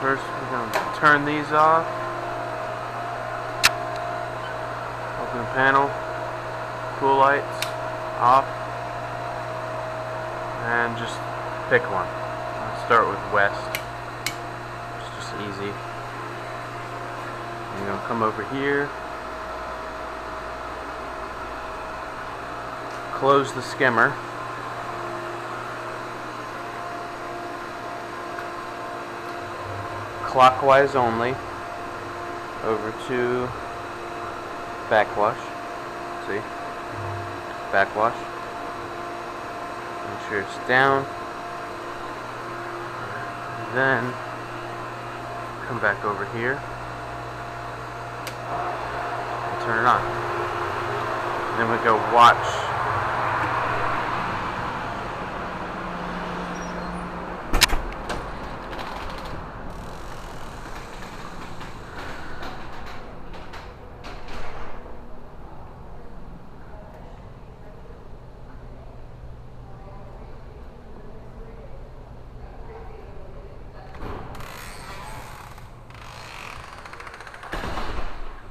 first we're going to turn these off. Open the panel. Cool lights off. And just pick one. I'll start with west. It's just easy. You're going to come over here. Close the skimmer. Clockwise only. Over to backwash. See? Backwash. Make sure it's down. Then come back over here and turn it on. Then we go watch.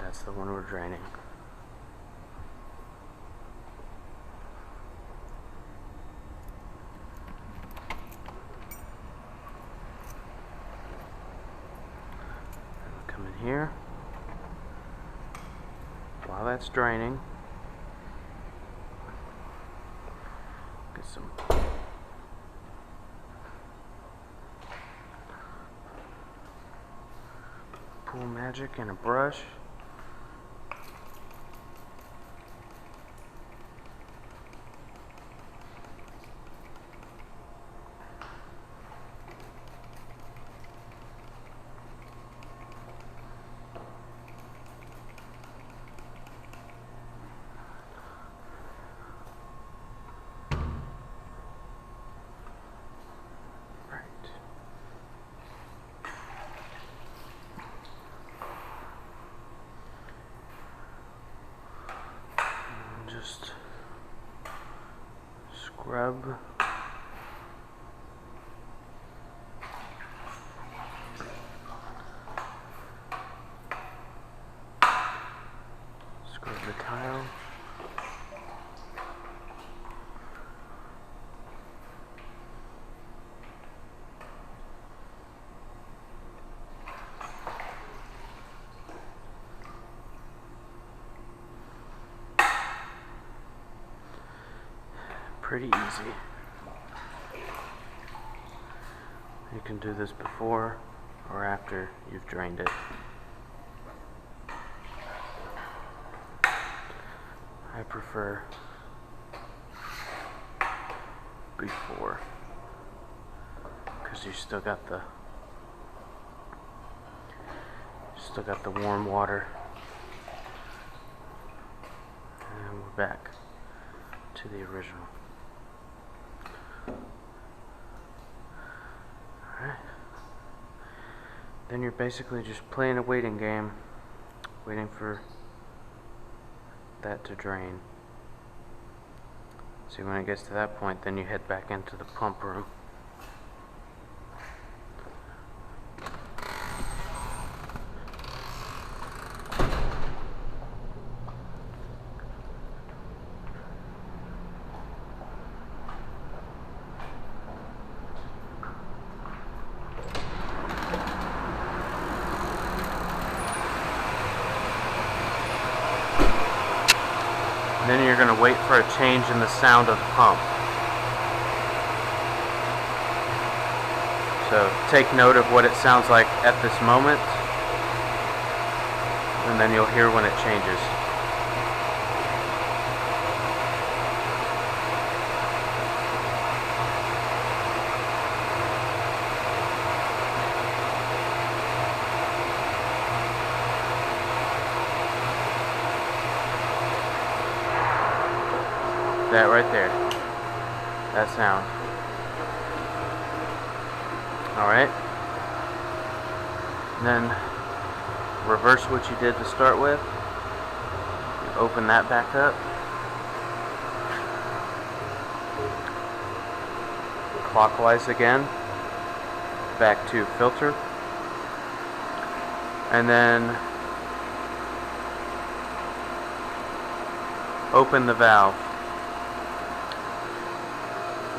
That's the one we're draining. Come in here. While that's draining, get some Pool Magic and a brush. Just scrub. Scrub the tile. Pretty easy. You can do this before or after you've drained it. I prefer before, because you still got the warm water. And we're back to the original. Alright. Then you're basically just playing a waiting game, waiting for that to drain. See, when it gets to that point, then you head back into the pump room. Then you're going to wait for a change in the sound of the pump. So take note of what it sounds like at this moment, and then you'll hear when it changes. That right there. That sound. Alright. Then reverse what you did to start with. You open that back up. Clockwise again. Back to filter. and then open the valve.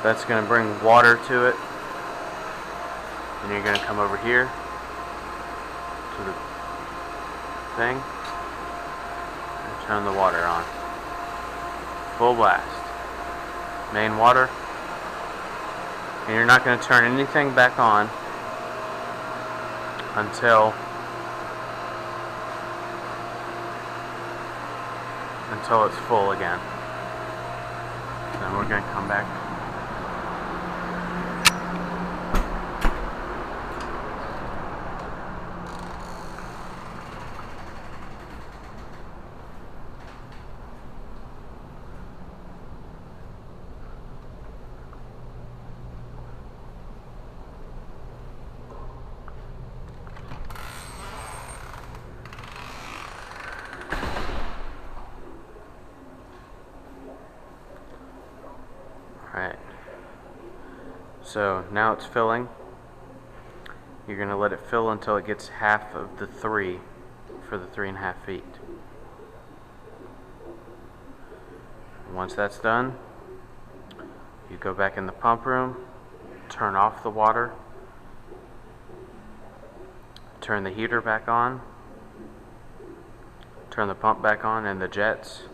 That's going to bring water to it, and you're going to come over here to the thing and turn the water on. Full blast. Main water. And you're not going to turn anything back on until it's full again. Then we're going to come back. Alright, so now it's filling. You're going to let it fill until it gets half of the 3 for the 3.5 feet. Once that's done, you go back in the pump room, turn off the water, turn the heater back on, turn the pump back on and the jets,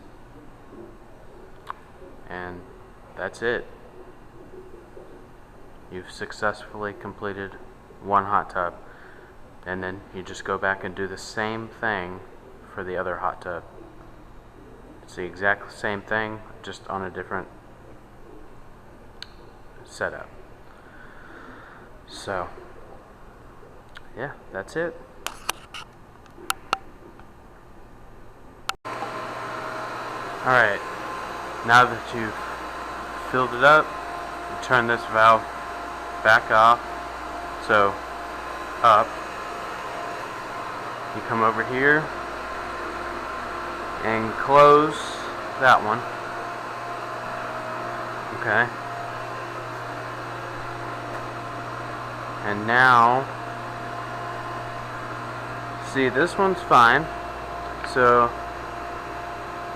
and that's it. You've successfully completed one hot tub, and then you just go back and do the same thing for the other hot tub. It's the exact same thing, just on a different setup. So yeah, that's it. Alright, now that you've filled it up, you turn this valve back off, so up. You come over here and close that one. Okay. And now, see, this one's fine, so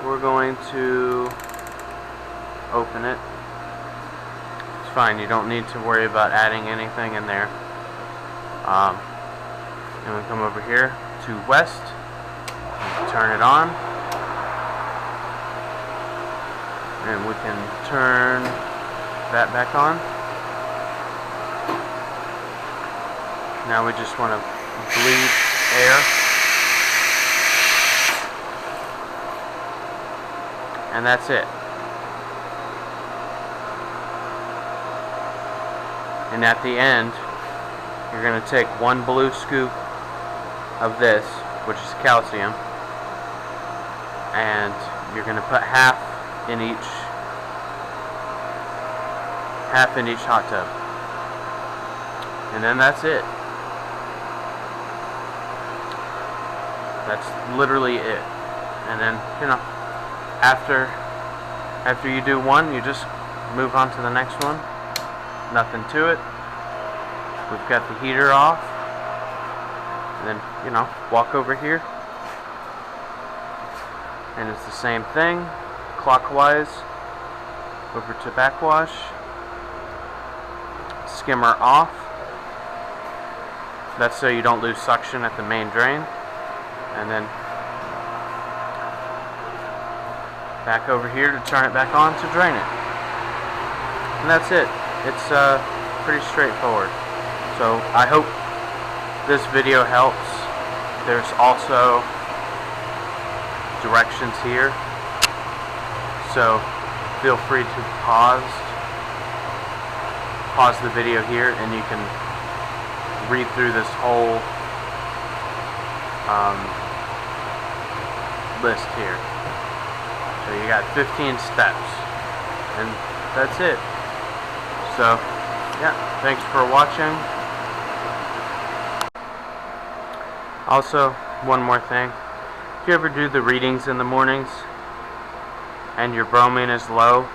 we're going to open it. It's fine, you don't need to worry about adding anything in there. And we come over here to west, turn it on, and we can turn that back on. Now we just want to bleed air, and that's it. And at the end, you're going to take one blue scoop of this, which is calcium, and you're going to put half in each hot tub, and then that's it. That's literally it. And then, you know, after you do one, you just move on to the next one. Nothing to it. We've got the heater off. And then, you know, walk over here. And it's the same thing. Clockwise. Over to backwash. Skimmer off. That's so you don't lose suction at the main drain. And then back over here to turn it back on to drain it. And that's it. It's pretty straightforward. So I hope this video helps. There's also directions here, so feel free to pause the video here, and you can read through this whole list here. So you got 15 steps, and that's it. So yeah, thanks for watching. Also, one more thing. If you ever do the readings in the mornings and your bromine is low,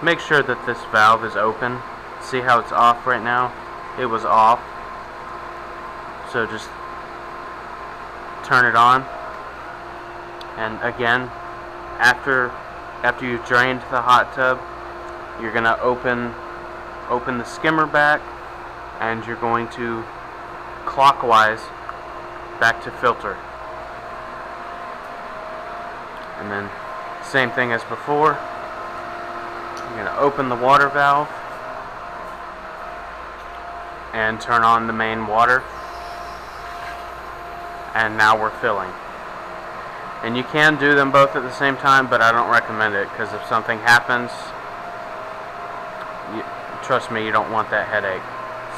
make sure that this valve is open. See how it's off right now? It was off. So just turn it on. And again, after you've drained the hot tub, you're gonna open the skimmer back, and you're going to clockwise back to filter. And then same thing as before. You're gonna open the water valve and turn on the main water, and now we're filling. And you can do them both at the same time, but I don't recommend it, because if something happens, trust me, you don't want that headache.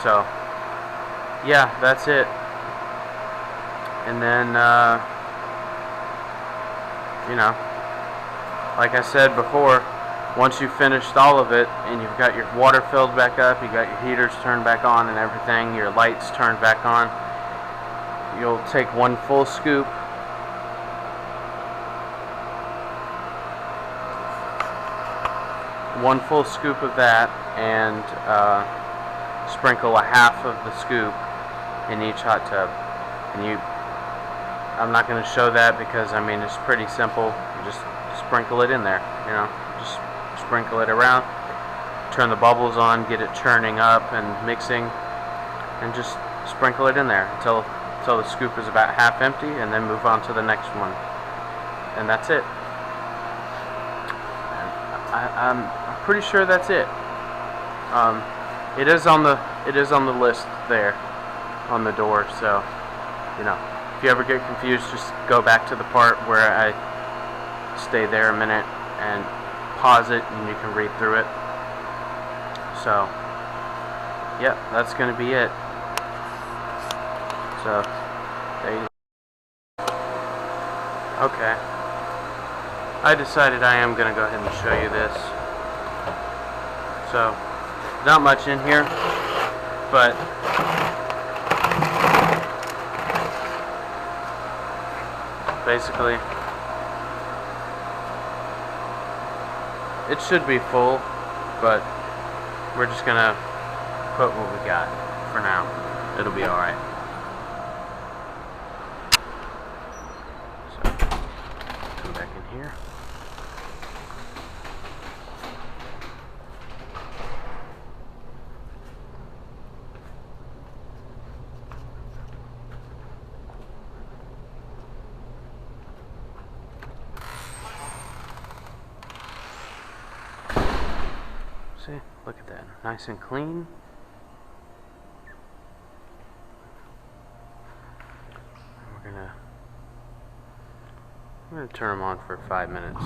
So yeah, that's it. And then you know, like I said before, once you've finished all of it and you've got your water filled back up, you got your heaters turned back on and everything, your lights turned back on, you'll take one full scoop of that and sprinkle a half of the scoop in each hot tub. And I'm not going to show that because I mean it's pretty simple. You just sprinkle it in there, you know, just sprinkle it around, turn the bubbles on, get it churning up and mixing, and just sprinkle it in there until the scoop is about half empty, and then move on to the next one, and that's it. I'm pretty sure that's it. It is on the list there on the door, so you know, if you ever get confused, just go back to the part where I stay there a minute and pause it, and you can read through it. So yeah, that's gonna be it. So there you go. Okay, I decided I am gonna go ahead and show you this. So not much in here, but basically it should be full, but we're just gonna put what we got for now. It'll be alright. So come back in here. See, look at that, nice and clean. And we're gonna turn them on for 5 minutes.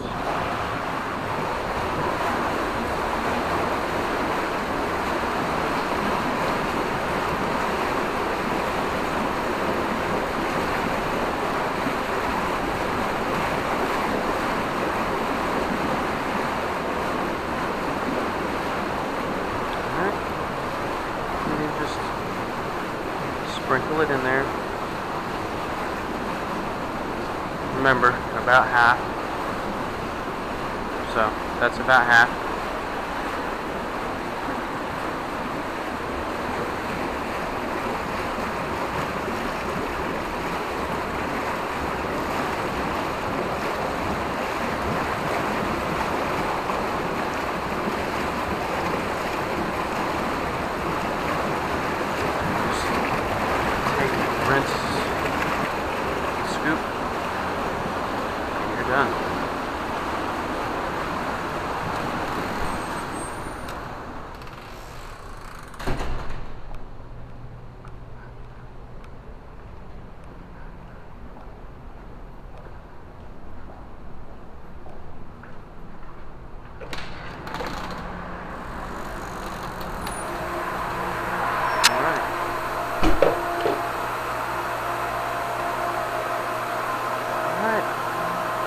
Sprinkle it in there. Remember, about half. So that's about half. Rinse, scoop, and you're done.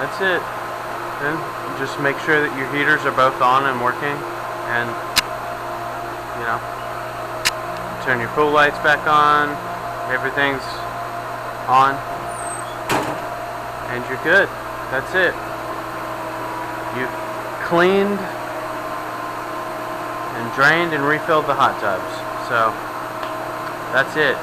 That's it. Then just make sure that your heaters are both on and working, and you know, turn your pool lights back on, everything's on, and you're good. That's it. You've cleaned and drained and refilled the hot tubs. So that's it.